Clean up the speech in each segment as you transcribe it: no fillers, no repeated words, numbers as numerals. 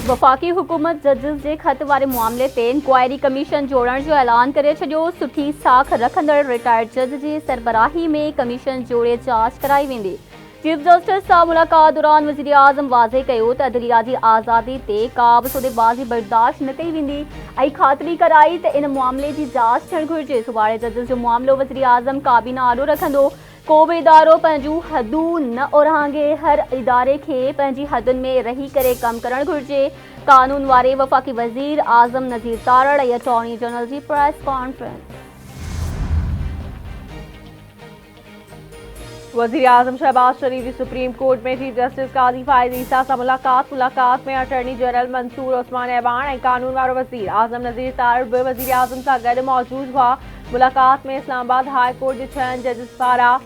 वफ़ाक़ी हुकूमत जजिस जे ख़त वारे मामले ते इंक्वायरी कमीशन जोड़ण जो ऐलान करे छॾियो। सुठी साख रखंदड़ रिटायर्ड जज जी सरबराही में कमीशन जोड़े जांच कराई वेंदी। चीफ जस्टिस सां मुलाक़ात दौरान वज़ीर आज़म वाज़े कयो त अदलिया जी आज़ादी ते का बि सौदेबाज़ी बर्दाश्त न कई वेंदी ऐं ख़ातिरी कराई त इन मामले जी जांच थियणु घुरिजे। सुभाणे जजिस जो मामलो वज़ीर आज़म काबीना आॾो रखंदो। को बि इदारो पंहिंजूं हदूं न ओरहांगे। हर इदारे खे पंहिंजी हदुनि में रही करे कमु करणु घुरिजे। कानून वारे वफ़ाक़ी वज़ीर आज़म नज़ीर तारड़ ऐं अटॉर्नी जनरल जी प्रेस कॉन्फ्रेंस। वज़ीर आज़म शहबाज शरीफ जी सुप्रीम कोर्ट में चीफ जस्टिस काज़ी फ़ाइज़ ईसा सां मुलाक़ात में अटॉर्नी जनरल मंसूर उस्मान ऐवान ऐं कानून वारो वज़ीर आज़म नज़ीर तारड़ बि वज़ीर आज़म सां गॾु मौजूद हुआ। मुलाक़ात में इस्लामाबाद हाई कोर्ट जे 6 जजिस पारां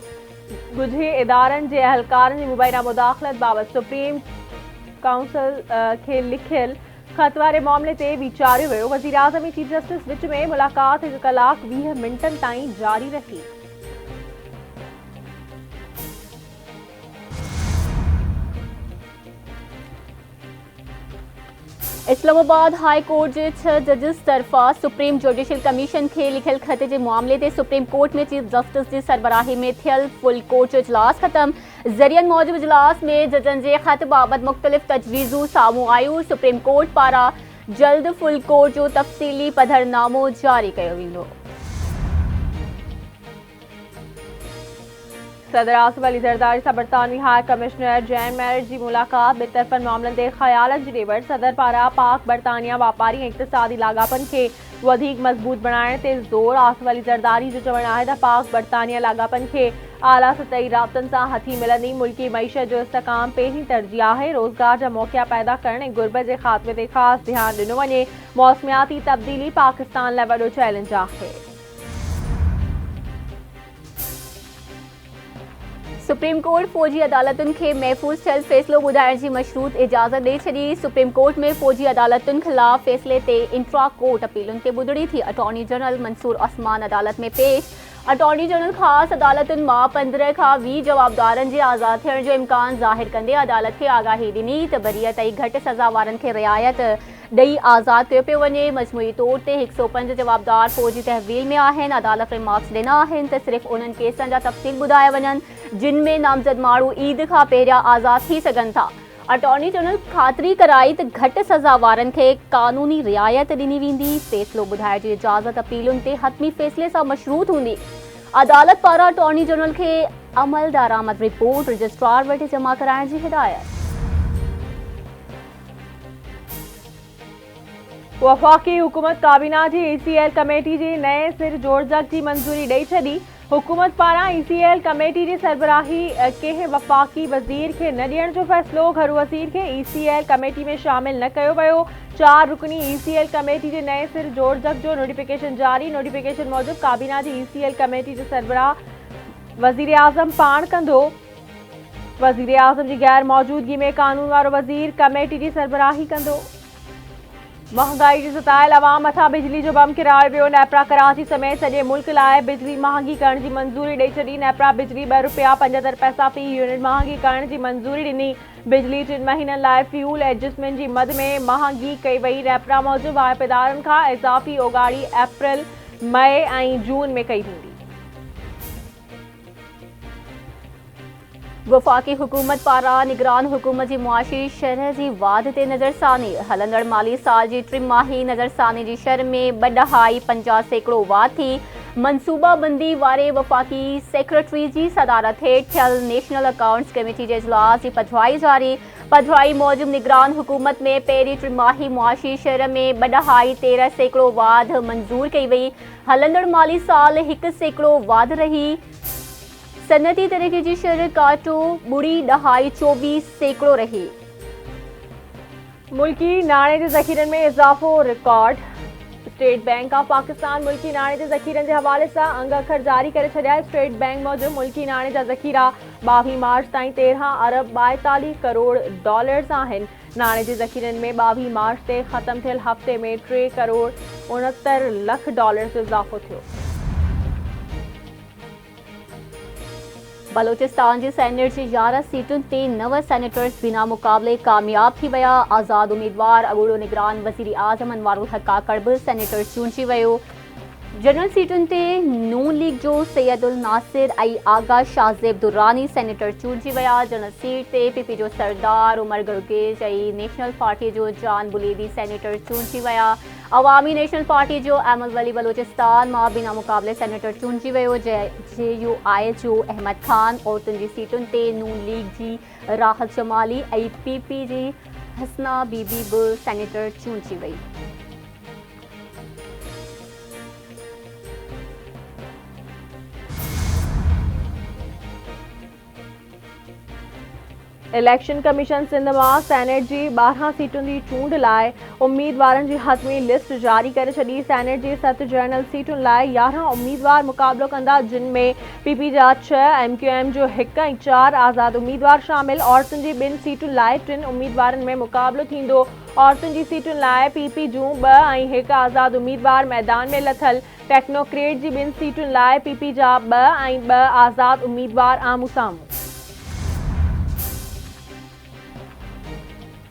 ॻुझे इदारनि जे अहलकारनि जी मुबैना मुदाख़लत बाबति सुप्रीम काउंसिल खे लिखियल ख़त वारे मामले ते वीचारियो वियो। वज़ीर आज़म ऐं चीफ जस्टिस विच में मुलाक़ात 1 कलाक 20 मिंटनि ताईं जारी रही। इस्लामाबाद हाई कोर्ट जे 6 जजिस तरफ़ा सुप्रीम जुडिशियल कमीशन खे लिखियल ख़त जे मामले ते सुप्रीम कोर्ट में चीफ जस्टिस जी सरबराही में थियल फुल कोर्ट जो इजलास ख़त्म। ज़रियनि मौजूदु इजलास में जजनि जे ख़त बाबति मुख़्तलिफ़ तजवीज़ूं साम्हूं आयूं। सुप्रीम कोर्ट पारां जल्द फुल कोर्ट जो तफ़सीली पधरनामो जारी कयो वेंदो। सदर आसिफ अली ज़रदारी सां बरतानवी हाई कमिश्नर जैन मैरिज जी मुलाक़ात बेतरफ़नि मामलनि ते ख़यालनि जी ॾेवड़। सदर पारां पाक बरतानिया वापारी ऐं इक़्तिसादी लाॻापनि खे वधीक मज़बूत बणाइण ते ज़ोर। आसिफ अली ज़रदारी जो चवणु आहे त पाक बरतानिया लाॻापनि खे आला सतही राब्तनि सां हथी मिलंदी। मुल्की मईशत जो इस्तेकाम पहिरीं तरजीह आहे। रोज़गार जा मौक़िया पैदा करण ऐं गुर्बत जे ख़ात्मे ते ख़ासि ध्यानु ॾिनो वञे। मौसमियाती तब्दीली पाकिस्तान लाइ वॾो चैलेंज आहे। सुप्रीम कोर्ट फ़ौजी अदालतुनि खे महफ़ूज़ थियल फ़ैसिलो ॿुधाइण जी मशरूत इजाज़त ॾेई छॾी। सुप्रीम कोर्ट में फ़ौजी अदालतुनि ख़िलाफ़ फ़ैसिले ते इंट्रा कोर्ट अपीलुनि ते ॿुधणी थी। अटॉर्नी जनरल मंसूर उस्मान अदालत में पेश। अटॉर्नी जनरल ख़ासि अदालतुनि मां 15 खां 20 जवाबदारनि जे आज़ादु थियण जो इम्कान ज़ाहिर कंदे अदालत खे आगाही ॾिनी त बरीअत ऐं घटि सज़ा वारनि खे रिआयत ॾेई आज़ादु कयो पियो वञे। मजमूई तौर ते 105 जवाबदार फ़ौजी तहवील में आहिनि। अदालत रिमार्क्स ॾिना आहिनि त सिर्फ़ु उन्हनि केसनि जा तफ़सील ॿुधाया वञनि जिन में नामज़द माण्हू ईद खां पहिरियां आज़ादु थी सघनि था। अटॉर्नी जनरल ख़ातिरी कराई त घटि सज़ा वारनि खे क़ानूनी रिआयत ॾिनी वेंदी। फ़ैसिलो ॿुधाइण जी इजाज़त अपीलुनि ते हतमी फ़ैसिले सां मशरूत हूंदी। अदालत पारां अटॉर्नी जनरल खे अमल दारामद रिपोर्ट रजिस्ट्रार वटि जमा कराइण जी हिदायत। वफ़ाक़ी हुकूमत काबीना जी ECL कमेटी जे नए सिर जोड़जक जी मंज़ूरी ॾेई छॾी। हुकूमत पारां ECL कमेटी जी सरबराही कंहिं वफ़ाक़ी वज़ीर खे न ॾियण जो फ़ैसिलो। घरू वज़ीर खे ECL कमेटी में शामिल न कयो वियो। 4 रुकनी ECL कमेटी जे नए सिर जोड़जक जो नोटिफिकेशन जारी। नोटिफिकेशन मूजिबि काबीना जी ECL कमेटी जो सरबराह वज़ीर आज़म पाण कंदो। वज़ीर आज़म जी गैर मौजूदगी में कानून वारो वज़ीर कमेटी जी सरबराही कंदो। महंगाई जी सतायल अवाम मथां बिजली जो बम किरायो वियो। नेपरा कराची समेत सॼे मुल्क लाइ बिजली महांगी करण जी मंज़ूरी ॾेई छॾी। नेपरा बिजली ₹2.75 फ़ी यूनिट महांगी करण जी मंज़ूरी ॾिनी। बिजली 3 महीननि लाइ फ्यूल एडजस्टमेंट जी मद में महांगी कई वई। नेपरा मूजिबि वाहिपेदारनि खां इज़ाफ़ी ओगाड़ी अप्रैल, मई ऐं जून में कई वेंदी। वफ़ाक़ी हुकूमत पारां निगरान हुकूमत जी मुआशी शरह जी वाध ते नज़रसानी। हलंदड़ माली साल जी टिमाही नज़रसानी जी शरह में 2.50% वाध थी। मनसूबाबंदी वारे वफ़ाक़ी सेक्रेटरी जी सदारत हेठि थियल नेशनल अकाउंट्स कमेटी जे इजलास जी पधिराई जारी। पधिराई मूजिबि निगरान हुकूमत में पहिरीं टिमाही मुआशी शरह में 2.13% वाध मंज़ूर कई वई। हलंदड़ माली साल 1% वाध रही। सनती तरक़ी जी शरह काटो 0.24% रही। मुल्की नाणे जे ज़ख़ीरनि में इज़ाफ़ो record. State bank of Pakistan मुल्की नाणे जे ज़ख़ीरनि जे हवाले सां अंग अखर जारी करे छॾिया। स्टेट बैंक मूजिबि मुल्की नाणे जा ज़ख़ीरा 22 मार्च ताईं 13 अरब 42 करोड़ डॉलर्स आहिनि। नाणे जे ज़ख़ीरनि में 22 मार्च ते ख़त्म थियल हफ़्ते में 3 करोड़ 69 लख डॉलर्स जो इज़ाफ़ो थियो। बलोचिस्तान जी सेनेट जी 11 सीटुनि ते 9 सेनेटर्स बिना मुक़ाबले कामयाब थी विया। आज़ाद उम्मीदवार अॻूणो निगरान वज़ीर आज़म अनवारुल हक़ काकड़ बि सेनेटर चूंडिजी वियो। जनरल सीटुनि ते नून लीग जो सैयदुल नासिर ऐं आगा शाज़ेब दुर्रानी सेनेटर चूंडिजी विया। जनरल सीट ते पीपी जो सरदार उमर गड़गेज ऐं नेशनल पार्टी जो जान बुलेदी सेनेटर चूंडिजी विया। अवामी नेशनल पार्टी जो अहमद वली बलोचिस्तान मां बिना मुक़ाबले सेनेटर चूंडिजी वियो। JUI जो अहमद खान। औरतुनि जी सीटुनि ते नून लीग जी राहत जमाली ऐं PP जी हसना बीबी बि सेनेटर चूंडिजी वई। इलेक्शन कमीशन सिंध मां सेनेट जी 12 सीटुनि जी चूंड लाइ उम्मीदवारनि जी हथमी लिस्ट जारी करे छॾी। सेनेट जी 7 जनरल सीटुनि लाइ 11 उम्मीदवार मुक़ाबिलो कंदा, जिन में PP जा 6, MQM जो 1 ऐं 4 आज़ाद उम्मीदवार शामिल। औरतुनि जी 2 सीटुनि लाइ 3 उम्मीदवारनि में मुक़ाबिलो थींदो। औरतुनि जी सीटुनि लाइ PP जूं 2 ऐं 1 आज़ाद उम्मीदवार मैदान में लथल। टेक्नोक्रेट जी 2 सीटुनि लाइ PP जा 2 ऐं 2 आज़ाद उम्मीदवार आम्हूं साम्हूं।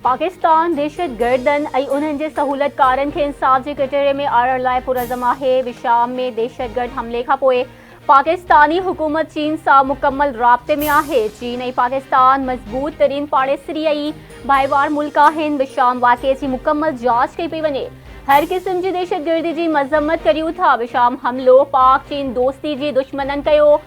पाकिस्तान दहशत गर्दनि ऐं उन्हनि जे सहूलतकारनि खे इंसाफ़ जे कटोरे में आणण लाइ पुरज़म आहे। विशाम में दहशतगर्द हमले खां पोइ पाकिस्तानी हुकूमत चीन सां मुकमल राब्ते में आहे। चीन ऐं पाकिस्तान मज़बूत तरीन पाड़ेसरी ऐं भाईवार मुल्क आहिनि। विशाम वाक़िए जी मुकमल जांच कई पई वञे। हर क़िस्म जी दहशतगर्दी जी मज़म्मत करियूं था। विशाम हमलो पाक चीन दोस्ती जी दुश्मननि कयो।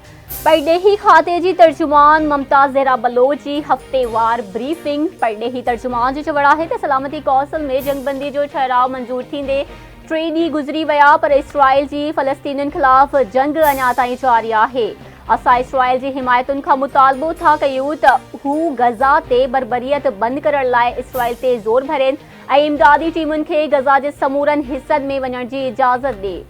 परडेही खाते जी तर्जुमान ममताज़ ज़हरा बलोच जी हफ़्तेवार ब्रीफिंग। परडेही तर्जुमान जो चवणु आहे त सलामती कौंसिल में जंगबंदी जो ठहराव मंज़ूर थींदे 3 ॾींहं गुज़री विया, पर इसराइल जी फ़लस्तीनियुनि ख़िलाफ़ जंग अञा ताईं जारी आहे। असां इसराइल जी हिमायतुनि खां मुतालबो था कयूं त हू गज़ा ते बर्बरियत बंदि करण लाइ इसराइल ते ज़ोर भरियनि ऐं इमदादी टीमुनि खे गज़ा जे समूरनि हिसनि में वञण जी इजाज़त ॾिए।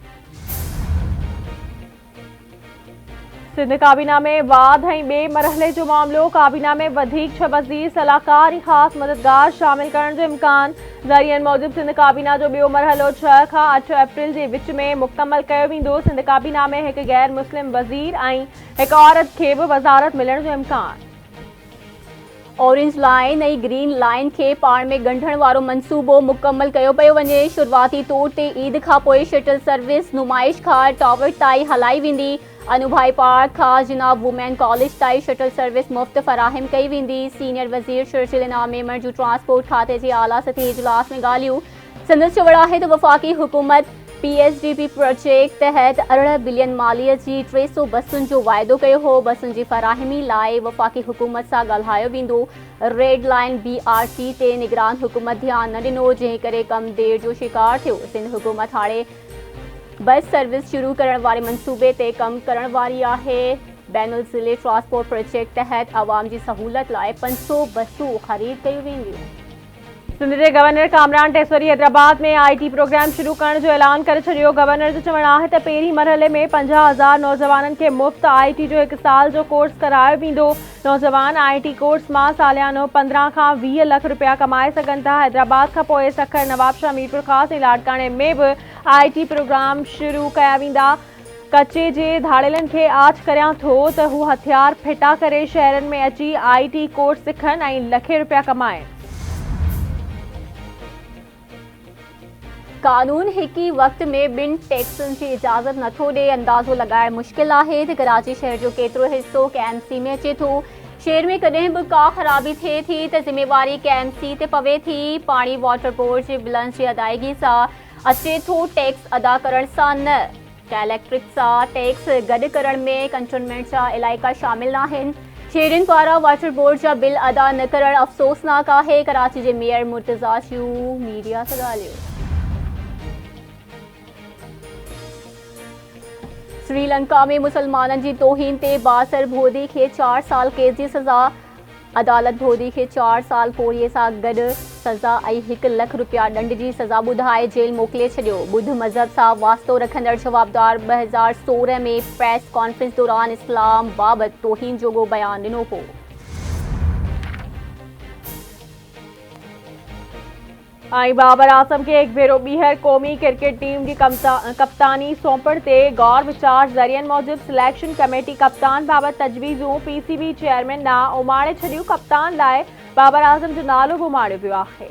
सिंध काबीना में वाद ऐं ॿिए मरहले जो मामिलो। काबीना में वधीक 6 वज़ीर, सलाहकार ऐं ख़ासि मददगार शामिल करण जो इम्कान। ज़रियनि मूजिबि सिंध काबीना जो ॿियो मरहलो 6 खां 8 अप्रैल जे विच में मुकमल कयो वेंदो। सिंध काबीना में हिकु गैर मुस्लिम वज़ीर ऐं हिकु औरत खे बि वज़ारत मिलण जो इम्कान। ऑरेंज लाइन ऐं ग्रीन लाइन खे पाण में ॻंढण वारो मंसूबो मुकमल कयो पियो वञे। शुरूआती तौर ते ईद खां पोइ शटल सर्विस नुमाइश खां टावर ताईं हलाई वेंदी। अनुभा पार्क खां जिनाब वुमेन कॉलेज ताईं शटल सर्विस मुफ़्त फ़राहम कई वेंदी। सीनियर वज़ीर शर्जिल इनाम मेमण जूं ट्रांसपोर्ट खाते जे आला सतही इजलास में ॻाल्हियूं। संदसि चवणु आहे त वफ़ाक़ी हुकूमत PSDP प्रोजेक्ट तहत 18 बिलियन मालियत जी 300 बसुनि जो वाइदो कयो हो। बसुनि जी फ़राहमी लाइ वफ़ाक़ी हुकूमत सां ॻाल्हायो वेंदो। रेड लाइन BRT ते निगरान हुकूमत ध्यानु न ॾिनो, जंहिं करे कम देर जो शिकार थियो। सिंध हुकूमत हाणे बस सर्विस शुरू करण वारे मंसूबे ते कम करण वारी आहे। बैनुल ज़िले ट्रांसपोर्ट प्रोजेक्ट तहत आवाम जी सहूलत लाइ 500 बसूं ख़रीद कयूं वेंदियूं। सिंध जे गवर्नर कामरान टेसवरी हैदराबाद में IT प्रोग्राम शुरू करण जो ऐलान करे छॾियो। गवर्नर जो चवणु आहे त पहिरीं मरहले में 50,000 नौजवाननि खे मुफ़्त IT जो 1 साल जो कोर्स करायो वेंदो। नौजवान IT कोर्स मां सालियानो 15 खां 20 लख रुपया कमाए सघनि था। हैदराबाद खां पोइ सखर, नवाबशाह, मीरपुर ख़ासि ऐं लाड़काणे में बि IT प्रोग्राम शुरू कया वेंदा। कचे जे धाड़ेलनि खे आछ करियां थो त हू हथियार फिटा करे शहरनि में अची IT कोर्स सिखनि ऐं लखे रुपया कमाइनि। कानून हिक ई वक़्त में 2 टैक्सनि जी इजाज़त नथो ॾे। अंदाज़ो लॻाइण मुश्किल आहे त कराची शहर जो केतिरो हिसो KMC में अचे थो। शहर में कॾहिं बि का ख़राबी थिए थी त ज़िम्मेवारी KMC ते पवे थी। पाणी वाटर बोर्ड जे बिलनि जी अदायगी सां अचे थो, टैक्स अदा करण सां न। इलेक्ट्रिक सां टैक्स गॾु करण में कंटोनमेंट जा इलाइक़ा शामिल न आहिनि। शहरियुनि पारां वाटर बोर्ड जा बिल अदा न करणु अफ़सोसनाक आहे। कराची जे मेयर मुर्तज़ा जूं मीडिया सां ॻाल्हियूं। श्रीलंका में मुसलमाननि जी तौहीन ते बासर भोदी खे 4 साल कैद जी सज़ा। अदालत भोदी खे 4 साल पोरीअ सां गॾु सज़ा ऐं 1 लख रुपया ॾंड जी सज़ा ॿुधाए जेल मोकिले छॾियो। ॿुध मज़हब सां वास्तो रखंदड़ जवाबदार 2016 में प्रेस कॉन्फ्रेंस दौरान इस्लाम बाबति तौहीन जोॻो बयानु ॾिनो हो। ऐं बाबर आज़म खे हिकु भेरो ॿीहर क़ौमी क्रिकेट टीम जी कप्तानी सौंपण ते गौर वीचार ज़रियनि मूजिबि सिलेक्शन कमेटी कप्तान बाबति तजवीज़ूं PCB चेयरमैन ॾांहुं उमाड़े छॾियूं। कप्तान लाइ बाबर आज़म जो नालो बि उमाड़ियो वियो आहे।